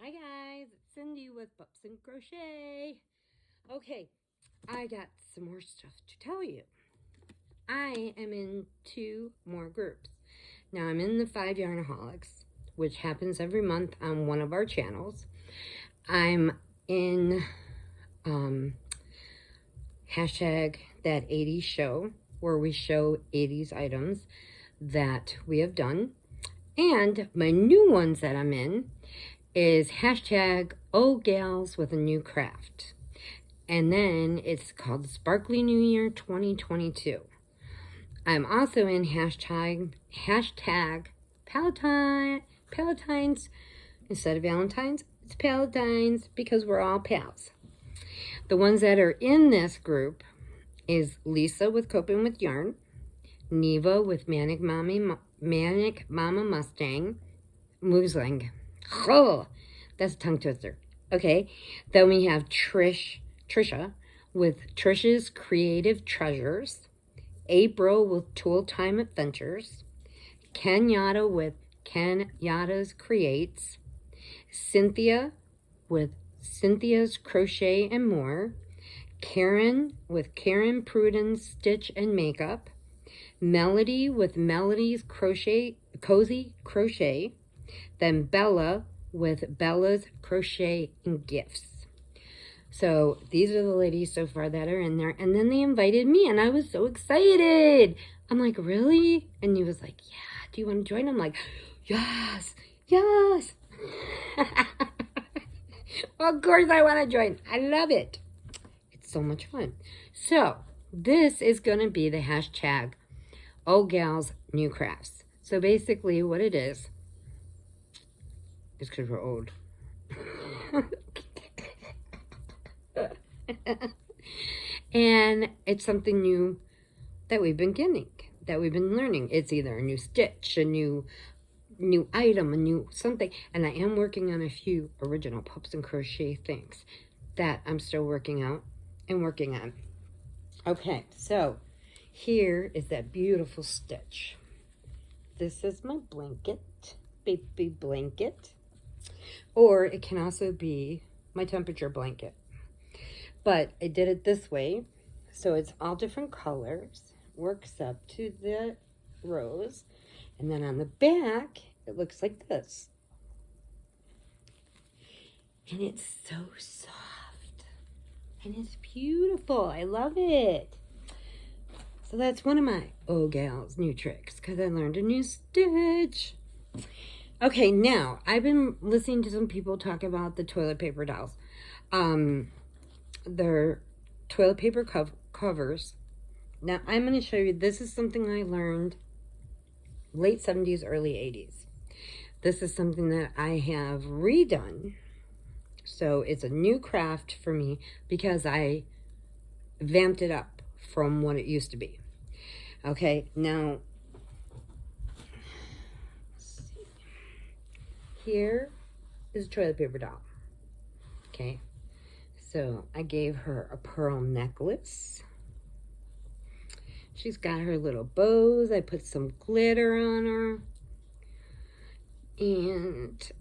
Hi guys, it's Cindy with Pups and Crochet. Okay, I got some more stuff to tell you. I am in 2 more groups. Now I'm in the 5 Yarnaholics, which happens every month on one of our channels. I'm in hashtag that 80s show, where we show 80s items that we have done. And my new ones that I'm in is hashtag old gals with a new craft. And then it's called Sparkly New Year 2022. I'm also in hashtag Palatines. Instead of Valentine's, it's Palatines because we're all pals. The ones that are in this group is Lisa with Coping with Yarn, Neva with ManicMama Mustang, Moosling. Oh, that's a tongue twister. Okay, then we have Trisha with Trisha's Creative Treasures, April with Tool Time Adventures, Kenyadda with Kenyaddacreates, Cynthia with Cynthia's Crochet and More, Karen with KarenPrudensLetsStitchMakeup, Melody with Melody's Cozy Crochet, then Bella with Bella's Crochet and Gifts. So these are the ladies so far that are in there. And then they invited me and I was so excited. I'm like, really? And he was like, yeah, do you want to join? I'm like, yes. Of course I want to join. I love it. It's so much fun. So this is going to be the hashtag Old Gals New Crafts. So basically what it is because we're old. And it's something new that we've been getting, that we've been learning. It's either a new stitch, a new item, a new something. And I am working on a few original Pups and Crochet things that I'm still working out and working on. Okay, so here is that beautiful stitch. This is my blanket, baby blanket. Or it can also be my temperature blanket. But I did it this way. So it's all different colors. Works up to the rose. And then on the back, it looks like this. And it's so soft. And it's beautiful. I love it. So that's one of my old gals new tricks. Because I learned a new stitch. Okay, now, I've been listening to some people talk about the toilet paper dolls. Their toilet paper covers. Now, I'm going to show you, this is something I learned late 70s, early 80s. This is something that I have redone. So, it's a new craft for me because I vamped it up from what it used to be. Okay, now, here is a toilet paper doll. Okay, so I gave her a pearl necklace. She's got her little bows. I put some glitter on her. And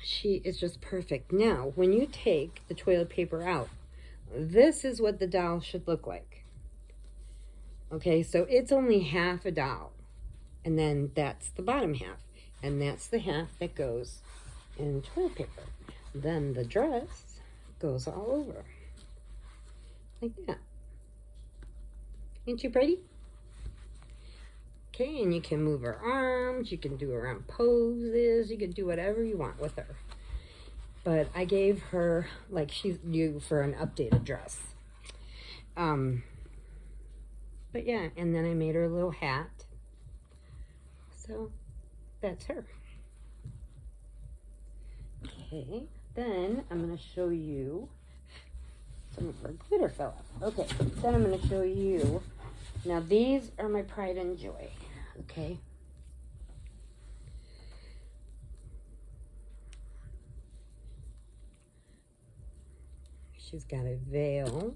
she is just perfect. Now, when you take the toilet paper out, this is what the doll should look like. Okay, so it's only half a doll. And then that's the bottom half. And that's the half that goes in toilet paper. Then the dress goes all over. Like that. Ain't she pretty? Okay, and you can move her arms. You can do around poses. You can do whatever you want with her. But I gave her, like she's due for an updated dress. But yeah, and then I made her a little hat. So that's her. Okay, then I'm going to show you, some of her glitter fell off. Okay, then I'm going to show you, now these are my pride and joy, okay? She's got a veil,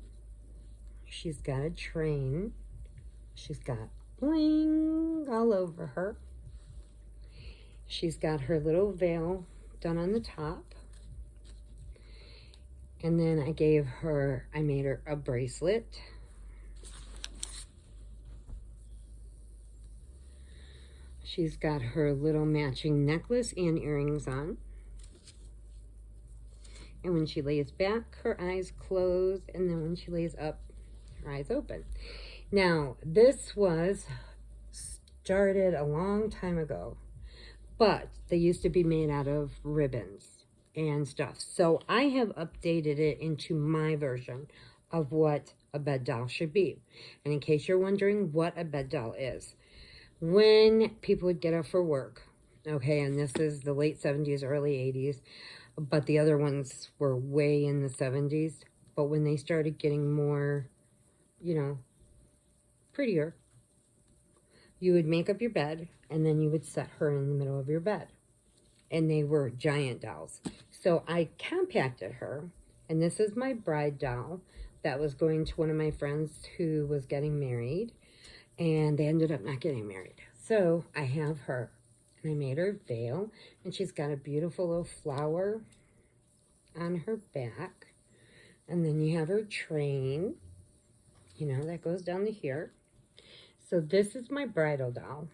she's got a train, she's got bling all over her. She's got her little veil done on the top. And then I made her a bracelet. She's got her little matching necklace and earrings on. And when she lays back, her eyes close. And then when she lays up, her eyes open. Now, this was started a long time ago, but they used to be made out of ribbons and stuff. So I have updated it into my version of what a bed doll should be. And in case you're wondering what a bed doll is, when people would get up for work, okay, and this is the late 70s, early 80s, but the other ones were way in the 70s. But when they started getting more, you know, prettier, you would make up your bed, and then you would set her in the middle of your bed. And they were giant dolls. So I compacted her, and this is my bride doll that was going to one of my friends who was getting married, and they ended up not getting married. So I have her, and I made her veil, and she's got a beautiful little flower on her back. And then you have her train, you know, that goes down to here. So this is my bridal doll.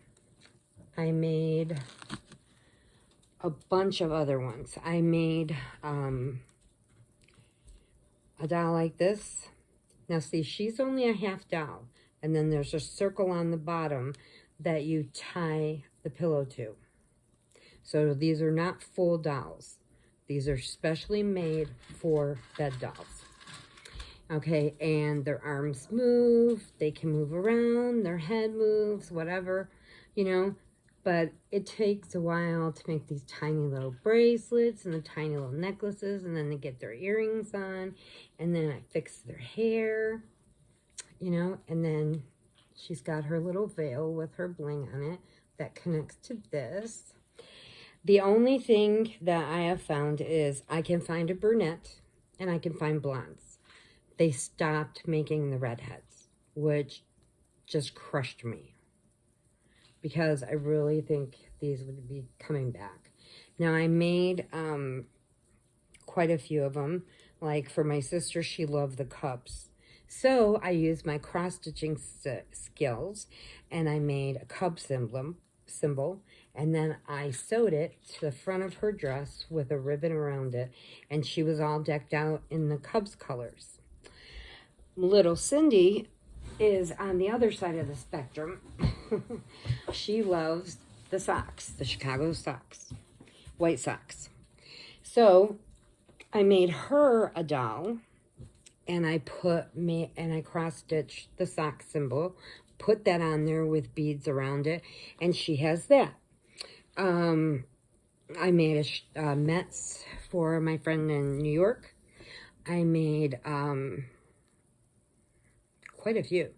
I made a bunch of other ones. I made a doll like this. Now see, she's only a half doll. And then there's a circle on the bottom that you tie the pillow to. So these are not full dolls. These are specially made for bed dolls. Okay, and their arms move, they can move around, their head moves, whatever, you know. But it takes a while to make these tiny little bracelets and the tiny little necklaces, and then they get their earrings on, and then I fix their hair, you know, and then she's got her little veil with her bling on it that connects to this. The only thing that I have found is I can find a brunette and I can find blondes. They stopped making the redheads, which just crushed me, because I really think these would be coming back. Now, I made quite a few of them. Like for my sister, she loved the cups. So I used my cross-stitching skills, and I made a cup symbol, and then I sewed it to the front of her dress with a ribbon around it, and she was all decked out in the Cubs colors. Little Cindy is on the other side of the spectrum. She loves the socks, the Chicago socks, white socks. So I made her a doll, and I cross-stitched the sock symbol, put that on there with beads around it, and she has that. I made a Mets for my friend in New York. I made quite a few.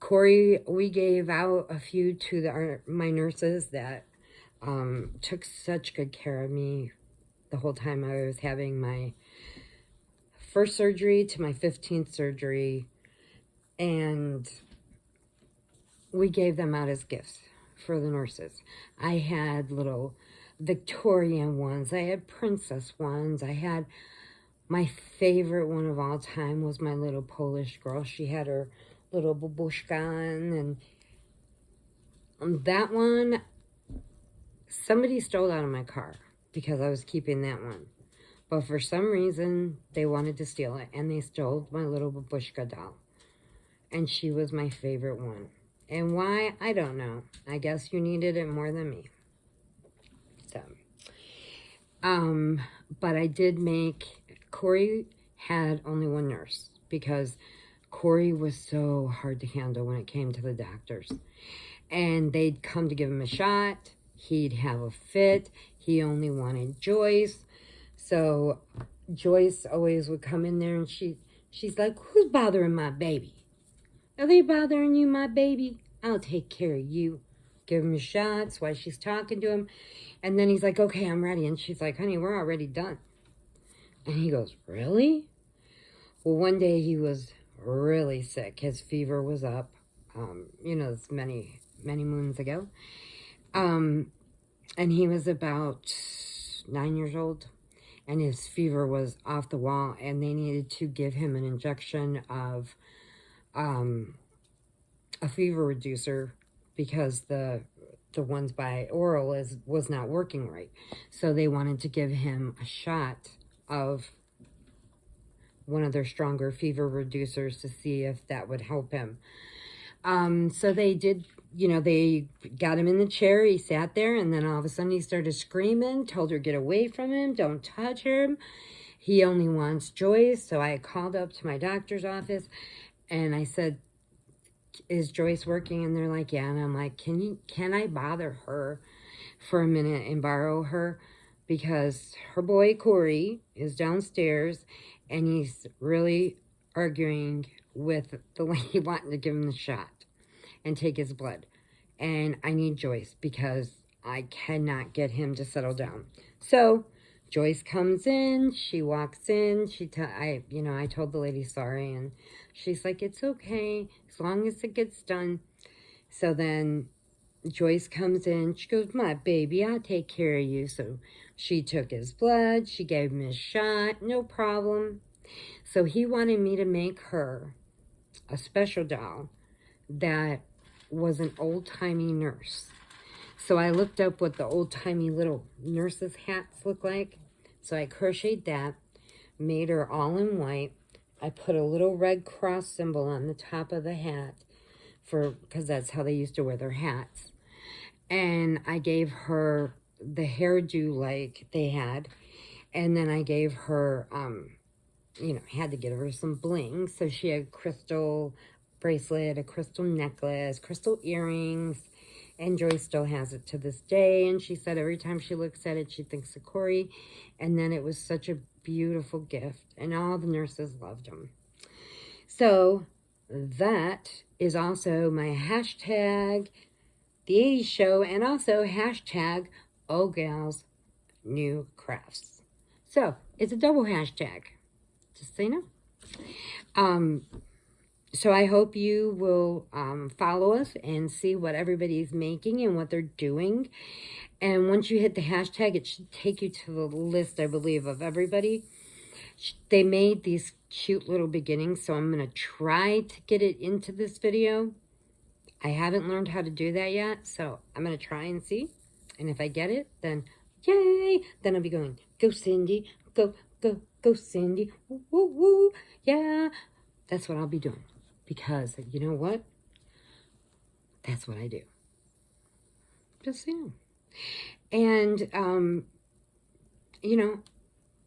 Corey, we gave out a few to my nurses that took such good care of me the whole time I was having my first surgery to my 15th surgery, and we gave them out as gifts for the nurses. I had little Victorian ones. I had princess ones. I had my favorite one of all time was my little Polish girl. She had her little babushka on, and that one, somebody stole out of my car because I was keeping that one. But for some reason, they wanted to steal it, and they stole my little babushka doll. And she was my favorite one. And why? I don't know. I guess you needed it more than me. So, but I did make, Corey had only one nurse because Corey was so hard to handle when it came to the doctors. And they'd come to give him a shot. He'd have a fit. He only wanted Joyce. So Joyce always would come in there, and she's like, who's bothering my baby? Are they bothering you, my baby? I'll take care of you. Give him shots while she's talking to him. And then he's like, okay, I'm ready. And she's like, honey, we're already done. And he goes, really? Well, one day he was really sick. His fever was up. You know, it's many moons ago. And he was about 9 years old. and his fever was off the wall, and they needed to give him an injection of a fever reducer because the ones by oral was not working right. So they wanted to give him a shot of one of their stronger fever reducers to see if that would help him. So they did, you know, they got him in the chair. He sat there, and then all of a sudden he started screaming, told her, get away from him, don't touch him. He only wants Joyce. So I called up to my doctor's office, and I said, is Joyce working? And they're like, yeah. And I'm like, can I bother her for a minute and borrow her? Because her boy, Corey, is downstairs, and he's really arguing with the lady wanting to give him the shot and take his blood. And I need Joyce because I cannot get him to settle down. So Joyce comes in, she walks in, I told the lady sorry, and she's like, it's okay, as long as it gets done. So then Joyce comes in, she goes, my baby, I'll take care of you. So she took his blood, she gave him his shot, no problem. So he wanted me to make her a special doll that was an old-timey nurse. So I looked up what the old-timey little nurses' hats look like. So I crocheted that, made her all in white. I put a little red cross symbol on the top of the hat because that's how they used to wear their hats. And I gave her the hairdo like they had. And then I gave her, had to give her some bling. So she had a crystal bracelet, a crystal necklace, crystal earrings. And Joyce still has it to this day. And she said every time she looks at it, she thinks of Corey. And then it was such a beautiful gift. And all the nurses loved him. So that is also my hashtag, the 80s show. And also hashtag, oh gals, new crafts. So it's a double hashtag. Just so you know. So I hope you will follow us and see what everybody's making and what they're doing. And once you hit the hashtag, it should take you to the list, I believe, of everybody. They made these cute little beginnings, so I'm going to try to get it into this video. I haven't learned how to do that yet, so I'm going to try and see. And if I get it, then yay! Then I'll be going, go Cindy, go, go, go Cindy, woo, woo, woo, yeah. That's what I'll be doing. Because, you know what? That's what I do. Just, you know. And,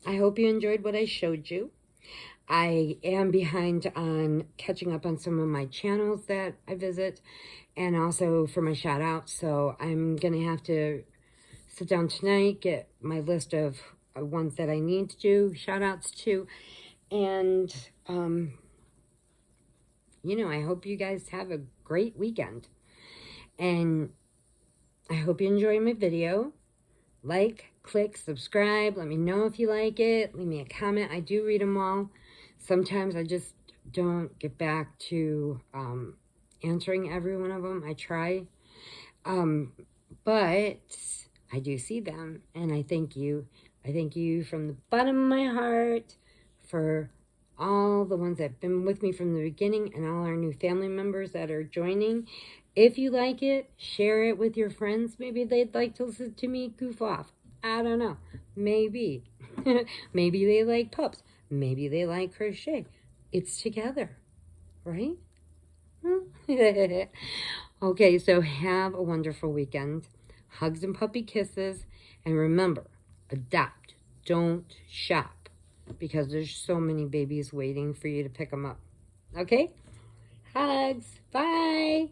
I hope you enjoyed what I showed you. I am behind on catching up on some of my channels that I visit. And also for my shout outs. So I'm going to have to sit down tonight, get my list of ones that I need to do shout outs to. And, I hope you guys have a great weekend. And I hope you enjoy my video. Like, click, subscribe. Let me know if you like it. Leave me a comment. I do read them all. Sometimes I just don't get back to answering every one of them. I try. But I do see them. And I thank you. I thank you from the bottom of my heart for all the ones that have been with me from the beginning and all our new family members that are joining. If you like it, share it with your friends. Maybe they'd like to listen to me goof off. I don't know. Maybe. Maybe they like pups. Maybe they like crochet. It's together, right? Okay, so have a wonderful weekend. Hugs and puppy kisses. And remember, adopt. Don't shop. Because there's so many babies waiting for you to pick them up. Okay? Hugs. Bye.